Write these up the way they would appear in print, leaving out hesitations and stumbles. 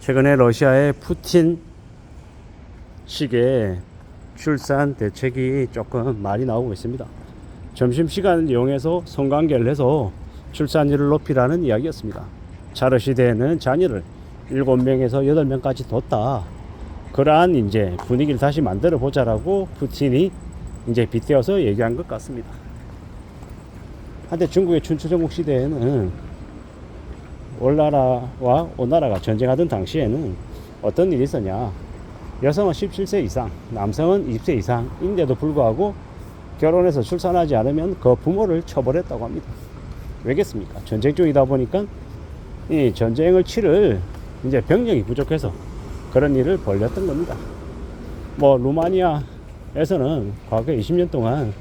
최근에 러시아의 푸틴 식의 출산 대책이 조금 많이 나오고 있습니다. 점심시간을 이용해서 성관계를 해서 출산율을 높이라는 이야기였습니다. 차르 시대에는 자녀를 7명에서 8명까지 뒀다. 그러한 이제 분위기를 다시 만들어 보자라고 푸틴이 이제 빗대어서 얘기한 것 같습니다. 한때 중국의 춘추전국 시대에는 올나라와 오나라가 전쟁하던 당시에는 어떤 일이 있었냐. 여성은 17세 이상, 남성은 20세 이상인데도 불구하고 결혼해서 출산하지 않으면 그 부모를 처벌했다고 합니다. 왜겠습니까? 전쟁 중이다 보니까 이 전쟁을 치를 이제 병력이 부족해서 그런 일을 벌였던 겁니다. 뭐 루마니아에서는 과거 20년 동안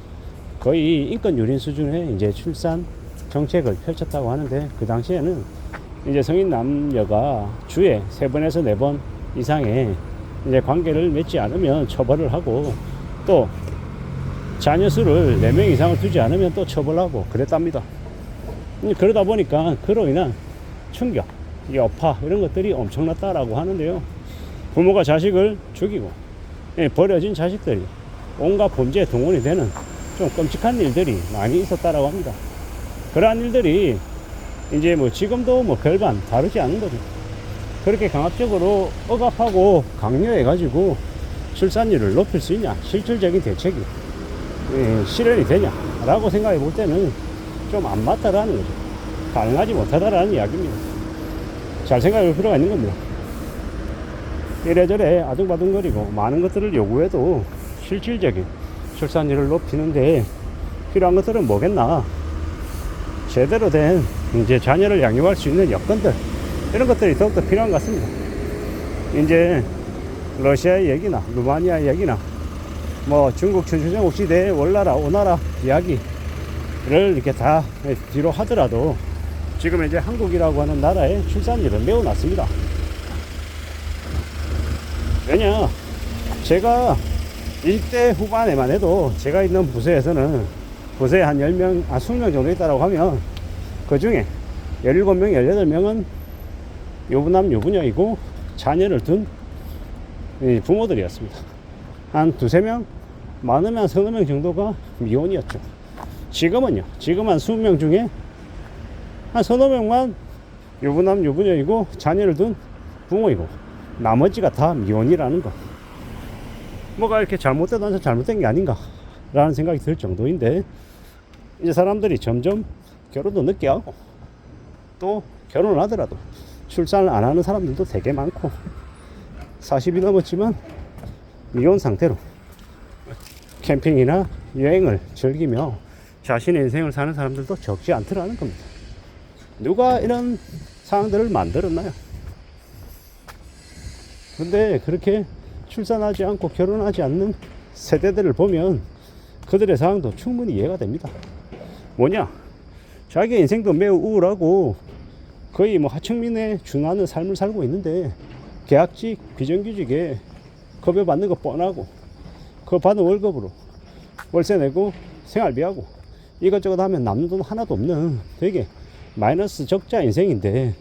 거의 인권 유린 수준의 이제 출산 정책을 펼쳤다고 하는데, 그 당시에는 이제 성인 남녀가 주에 3번에서 4번 이상의 이제 관계를 맺지 않으면 처벌을 하고, 또 자녀 수를 4명 이상을 두지 않으면 또 처벌하고 그랬답니다. 그러다 보니까 그로 인한 충격, 여파 이런 것들이 엄청났다라고 하는데요. 부모가 자식을 죽이고 버려진 자식들이 온갖 범죄에 동원이 되는 좀 끔찍한 일들이 많이 있었다라고 합니다. 그러한 일들이 이제 뭐 지금도 뭐 별반 다르지 않은 거죠. 그렇게 강압적으로 억압하고 강요해가지고 출산율을 높일 수 있냐, 실질적인 대책이 실현이 되냐라고 생각해 볼 때는 좀 안 맞다라는 거죠. 가능하지 못하다라는 이야기입니다. 잘 생각해 볼 필요가 있는 겁니다. 이래저래 아둥바둥거리고 많은 것들을 요구해도 실질적인 출산율을 높이는데 필요한 것들은 뭐겠나. 제대로 된 이제 자녀를 양육할 수 있는 여건들, 이런 것들이 더욱더 필요한 것 같습니다. 이제 러시아의 얘기나 루마니아의 얘기나 뭐 중국 춘추전국 시대의 월나라 오나라 이야기를 이렇게 다 뒤로 하더라도 지금 이제 한국이라고 하는 나라의 출산율은 매우 낮습니다. 왜냐, 제가 20대 후반에만 해도 제가 있는 부서에서는 부서에 한 10명, 20명 정도 있다고 하면 그 중에 17명, 18명은 유부남, 유부녀이고 자녀를 둔 부모들이었습니다. 한 2-3명, 많으면 3-4명 정도가 미혼이었죠. 지금은요, 지금 한 20명 중에 한 3-4명만 유부남, 유부녀이고 자녀를 둔 부모이고 나머지가 다 미혼이라는 거. 뭐가 이렇게 잘못된 게 아닌가 라는 생각이 들 정도인데, 이제 사람들이 점점 결혼도 늦게 하고 또 결혼을 하더라도 출산을 안 하는 사람들도 되게 많고, 40이 넘었지만 미혼 상태로 캠핑이나 여행을 즐기며 자신의 인생을 사는 사람들도 적지 않더라는 겁니다. 누가 이런 상황들을 만들었나요? 근데 그렇게 출산하지 않고 결혼하지 않는 세대들을 보면 그들의 상황도 충분히 이해가 됩니다. 뭐냐? 자기 인생도 매우 우울하고 거의 뭐 하층민에 준하는 삶을 살고 있는데, 계약직, 비정규직에 급여받는 거 뻔하고 그 받은 월급으로 월세 내고 생활비하고 이것저것 하면 남는 돈 하나도 없는 되게 마이너스 적자 인생인데,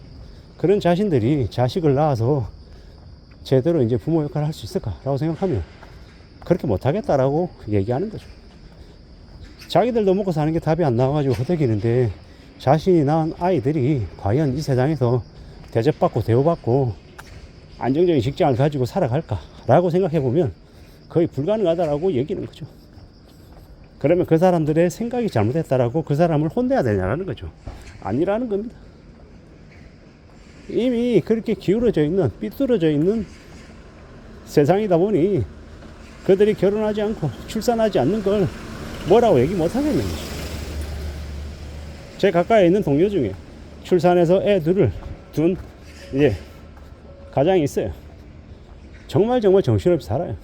그런 자신들이 자식을 낳아서 제대로 이제 부모 역할을 할 수 있을까라고 생각하면 그렇게 못하겠다라고 얘기하는 거죠. 자기들도 먹고 사는 게 답이 안 나와가지고 허덕이는데 자신이 낳은 아이들이 과연 이 세상에서 대접받고 대우받고 안정적인 직장을 가지고 살아갈까라고 생각해보면 거의 불가능하다라고 얘기하는 거죠. 그러면 그 사람들의 생각이 잘못했다라고 그 사람을 혼내야 되냐라는 거죠. 아니라는 겁니다. 이미 그렇게 기울어져 있는, 삐뚤어져 있는 세상이다 보니 그들이 결혼하지 않고 출산하지 않는 걸 뭐라고 얘기 못 하겠는 거죠. 제 가까이에 있는 동료 중에 출산해서 애 둘을 둔 이제 가장이 있어요. 정말 정신없이 살아요.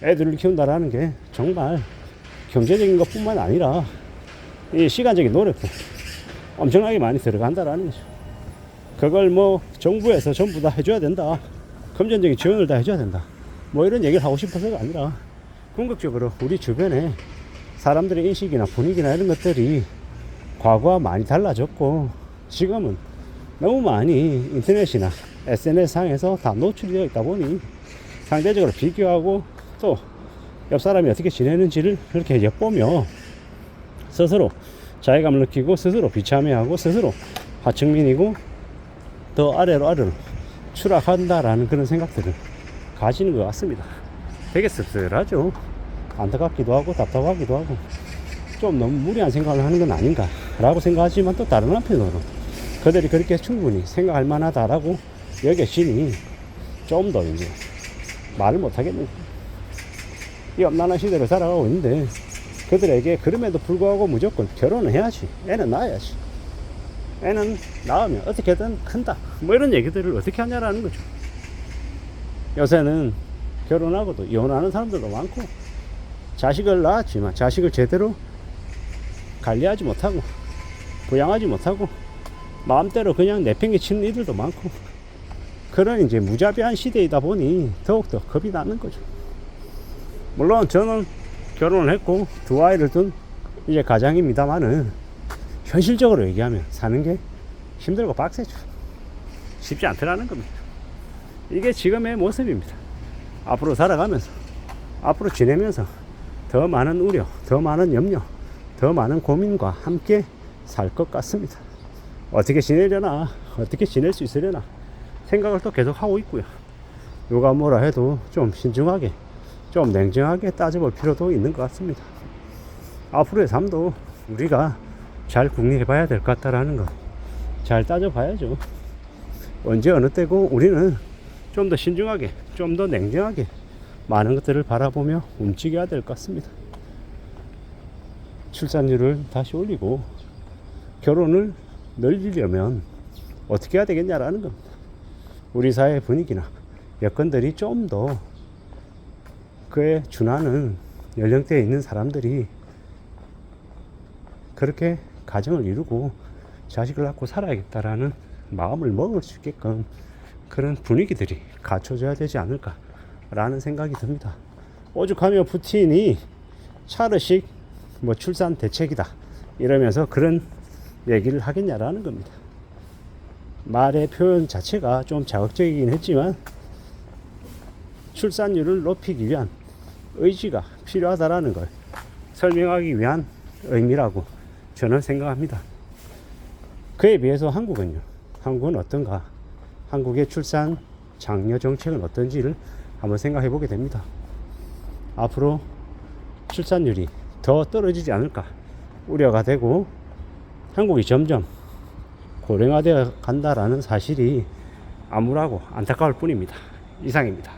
애들을 키운다라는 게 정말 경제적인 것 뿐만 아니라 이 시간적인 노력도 엄청나게 많이 들어간다라는 거죠. 그걸 뭐 정부에서 전부 다 해줘야 된다, 금전적인 지원을 다 해줘야 된다, 뭐 이런 얘기를 하고 싶어서가 아니라 궁극적으로 우리 주변에 사람들의 인식이나 분위기나 이런 것들이 과거와 많이 달라졌고, 지금은 너무 많이 인터넷이나 SNS상에서 다 노출이 되어 있다 보니 상대적으로 비교하고 또 옆 사람이 어떻게 지내는지를 그렇게 엿보며 스스로 자괴감을 느끼고 스스로 비참해하고 스스로 하층민이고 더 아래로 추락한다라는 그런 생각들을 가지는 것 같습니다. 되게 씁쓸하죠. 안타깝기도 하고 답답하기도 하고 좀 너무 무리한 생각을 하는 건 아닌가 라고 생각하지만 또 다른 한편으로 그들이 그렇게 충분히 생각할 만하다라고 여겨지니 좀 더 이제 말을 못하겠네. 이 엄난한 시대를 살아가고 있는데 그들에게 그럼에도 불구하고 무조건 결혼을 해야지, 애는 낳아야지, 애는 낳으면 어떻게든 큰다, 뭐 이런 얘기들을 어떻게 하냐라는 거죠. 요새는 결혼하고도 이혼하는 사람들도 많고 자식을 낳았지만 자식을 제대로 관리하지 못하고 부양하지 못하고 마음대로 그냥 내팽개치는 이들도 많고 그런 이제 무자비한 시대이다 보니 더욱더 겁이 나는 거죠. 물론 저는 결혼을 했고 두 아이를 둔 이제 가장입니다만은 현실적으로 얘기하면 사는 게 힘들고 빡세죠. 쉽지 않더라는 겁니다. 이게 지금의 모습입니다. 앞으로 살아가면서 앞으로 지내면서 더 많은 우려, 더 많은 염려, 더 많은 고민과 함께 살 것 같습니다. 어떻게 지내려나, 어떻게 지낼 수 있으려나 생각을 또 계속 하고 있고요. 누가 뭐라 해도 좀 신중하게, 좀 냉정하게 따져볼 필요도 있는 것 같습니다. 앞으로의 삶도 우리가 잘 궁리해 봐야 될 것 같다라는 거 잘 따져봐야죠. 언제 어느 때고 우리는 좀 더 신중하게, 좀 더 냉정하게 많은 것들을 바라보며 움직여야 될 것 같습니다. 출산율을 다시 올리고 결혼을 늘리려면 어떻게 해야 되겠냐라는 겁니다. 우리 사회 분위기나 여건들이 좀 더 그에 준하는 연령대에 있는 사람들이 그렇게 가정을 이루고 자식을 낳고 살아야겠다라는 마음을 먹을 수 있게끔 그런 분위기들이 갖춰져야 되지 않을까라는 생각이 듭니다. 오죽하며 푸틴이 차르식 뭐 출산 대책이다 이러면서 그런 얘기를 하겠냐라는 겁니다. 말의 표현 자체가 좀 자극적이긴 했지만 출산율을 높이기 위한 의지가 필요하다라는 걸 설명하기 위한 의미라고 저는 생각합니다. 그에 비해서 한국은 어떤가? 한국의 출산 장려 정책은 어떤지를 한번 생각해 보게 됩니다. 앞으로 출산율이 더 떨어지지 않을까 우려가 되고 한국이 점점 고령화되어 간다라는 사실이 암울하고 안타까울 뿐입니다. 이상입니다.